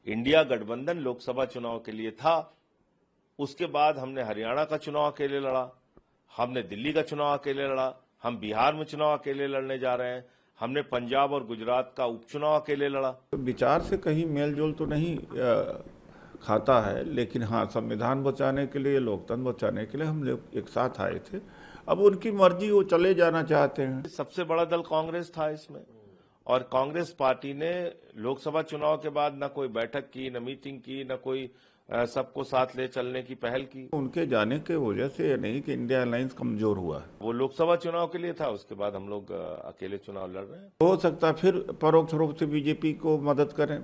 India गठबंधन लोकसभा चुनाव के लिए था। उसके बाद हमने हरियाणा का चुनाव अकेले लड़ा, हमने दिल्ली का चुनाव अकेले लड़ा, हम बिहार में चुनाव अकेले लड़ने जा रहे हैं, हमने पंजाब और गुजरात का उपचुनाव अकेले लड़ा। तो विचार से कहीं मेलजोल तो नहीं खाता है, लेकिन हाँ, संविधान बचाने के लिए, लोकतंत्र बचाने के लिए हम लोग एक साथ आए थे। अब उनकी मर्जी, वो चले जाना चाहते हैं। सबसे बड़ा दल कांग्रेस था इसमें, और कांग्रेस पार्टी ने लोकसभा चुनाव के बाद न कोई बैठक की, न मीटिंग की, न कोई सबको साथ ले चलने की पहल की। उनके जाने के वजह से नहीं कि इंडिया अलायंस कमजोर हुआ। वो लोकसभा चुनाव के लिए था, उसके बाद हम लोग अकेले चुनाव लड़ रहे हैं। हो सकता फिर परोक्ष रूप से बीजेपी को मदद करें,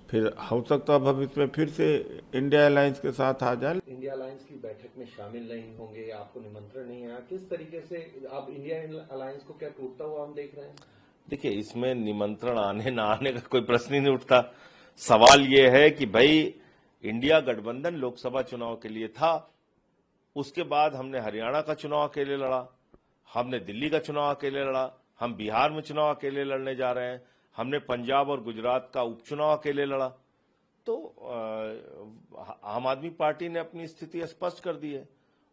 फिर हो सकता भविष्य में फिर से इंडिया अलायंस के साथ आ जाए। इंडिया अलायंस की बैठक में शामिल नहीं होंगे, आपको निमंत्रण नहीं आया, किस तरीके से आप इंडिया अलायंस को क्या टूटता हुआ हम देख रहे हैं? देखिए, इसमें निमंत्रण आने ना आने का कोई प्रश्न ही नहीं उठता। सवाल ये है कि भाई इंडिया गठबंधन लोकसभा चुनाव के लिए था, उसके बाद हमने हरियाणा का चुनाव अकेले लड़ा, हमने दिल्ली का चुनाव अकेले लड़ा, हम बिहार में चुनाव अकेले लड़ने जा रहे हैं, हमने पंजाब और गुजरात का उपचुनाव अकेले लड़ा। तो आम आदमी पार्टी ने अपनी स्थिति स्पष्ट कर दी है।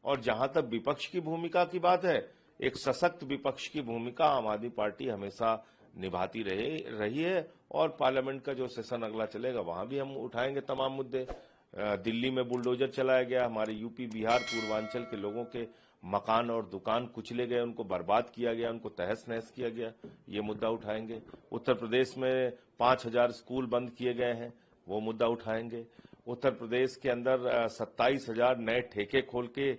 और जहां तक विपक्ष की भूमिका की बात है, एक सशक्त विपक्ष की भूमिका आम आदमी पार्टी हमेशा निभाती रही है, और पार्लियामेंट का जो सेशन अगला चलेगा वहां भी हम उठाएंगे तमाम मुद्दे। दिल्ली में बुलडोजर चलाया गया, हमारे यूपी बिहार पूर्वांचल के लोगों के मकान और दुकान कुचले गए, उनको बर्बाद किया गया, उनको तहस नहस किया गया, ये मुद्दा उठाएंगे। उत्तर प्रदेश में 5,000 स्कूल बंद किए गए हैं, वो मुद्दा उठाएंगे। उत्तर प्रदेश के अंदर 27,000 नए ठेके खोल के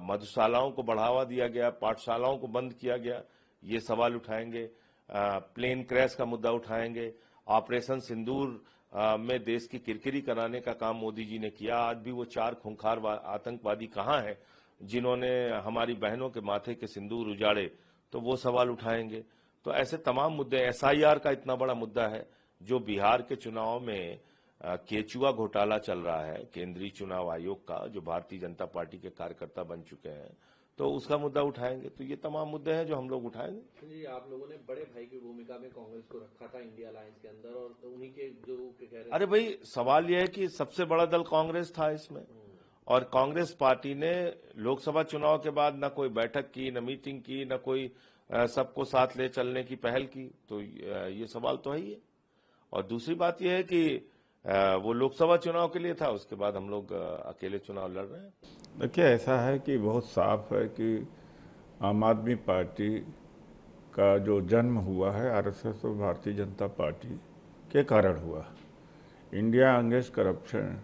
मधुशालाओं को बढ़ावा दिया गया, पाठशालाओं को बंद किया गया, ये सवाल उठाएंगे। प्लेन क्रैश का मुद्दा उठाएंगे। ऑपरेशन सिंदूर में देश की किरकिरी कराने का काम मोदी जी ने किया। आज भी वो 4 खूंखार आतंकवादी कहां हैं जिन्होंने हमारी बहनों के माथे के सिंदूर उजाड़े, तो वो सवाल उठाएंगे। तो ऐसे तमाम मुद्दे, एसआईआर का इतना बड़ा मुद्दा है जो बिहार के चुनाव में केचुआ घोटाला चल रहा है, केंद्रीय चुनाव आयोग का, जो भारतीय जनता पार्टी के कार्यकर्ता बन चुके हैं, तो उसका मुद्दा उठाएंगे। तो ये तमाम मुद्दे हैं जो हम लोग उठाएंगे। जी, आप लोगों ने बड़े भाई की भूमिका में कांग्रेस को रखा था इंडिया अलायंस के अंदर, और तो उन्हीं के जो कह रहे। अरे भाई, सवाल यह है कि सबसे बड़ा दल कांग्रेस था इसमें, और कांग्रेस पार्टी ने लोकसभा चुनाव के बाद न कोई बैठक की, न मीटिंग की, न कोई सबको साथ ले चलने की पहल की। तो ये सवाल तो है ही है। और दूसरी बात यह है कि वो लोकसभा चुनाव के लिए था, उसके बाद हम लोग अकेले चुनाव लड़ रहे हैं। देखिए, ऐसा है कि बहुत साफ है कि आम आदमी पार्टी का जो जन्म हुआ है आरएसएस और भारतीय जनता पार्टी के कारण हुआ। इंडिया अगेंस्ट करप्शन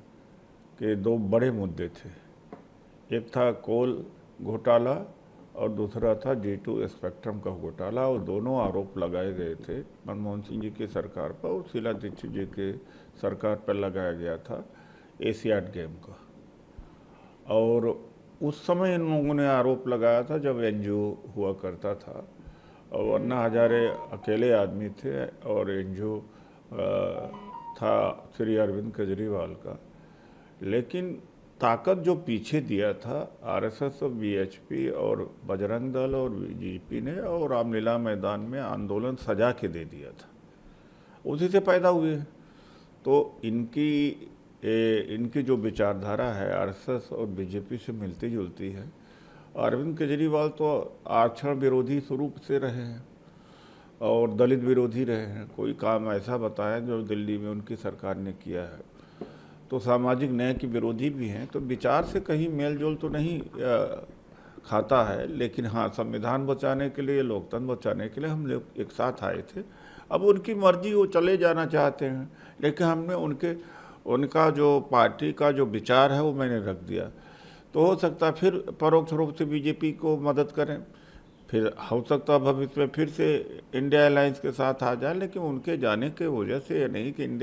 के 2 बड़े मुद्दे थे, एक था कोल घोटाला और दूसरा था G2 स्पेक्ट्रम का घोटाला, और दोनों आरोप लगाए गए थे मनमोहन सिंह जी की सरकार पर और शीला दीक्षित जी के सरकार पर लगाया गया था एशियाड गेम का। और उस समय इन लोगों ने आरोप लगाया था जब एनजीओ हुआ करता था, और अन्ना हजारे अकेले आदमी थे, और एनजीओ था श्री अरविंद केजरीवाल का। लेकिन ताकत जो पीछे दिया था आरएसएस और बीएचपी और बजरंग दल और बीजेपी ने, और रामलीला मैदान में आंदोलन सजा के दे दिया था, उसी से पैदा हुए। तो इनकी जो विचारधारा है आरएसएस और बीजेपी से मिलती जुलती है। अरविंद केजरीवाल तो आरक्षण विरोधी स्वरूप से रहे हैं और दलित विरोधी रहे हैं। कोई काम ऐसा बताया जो दिल्ली में उनकी सरकार ने किया है, तो सामाजिक न्याय के विरोधी भी हैं। तो विचार से कहीं मेलजोल तो नहीं खाता है, लेकिन हाँ, संविधान बचाने के लिए, लोकतंत्र बचाने के लिए हम लोग एक साथ आए थे। अब उनकी मर्जी, वो चले जाना चाहते हैं, लेकिन हमने उनका जो पार्टी का जो विचार है वो मैंने रख दिया। तो हो सकता फिर परोक्ष रूप से बीजेपी को मदद करें, फिर हो सकता भविष्य में फिर से इंडिया अलायंस के साथ आ जाए, लेकिन उनके जाने के वजह से नहीं कि इंडिया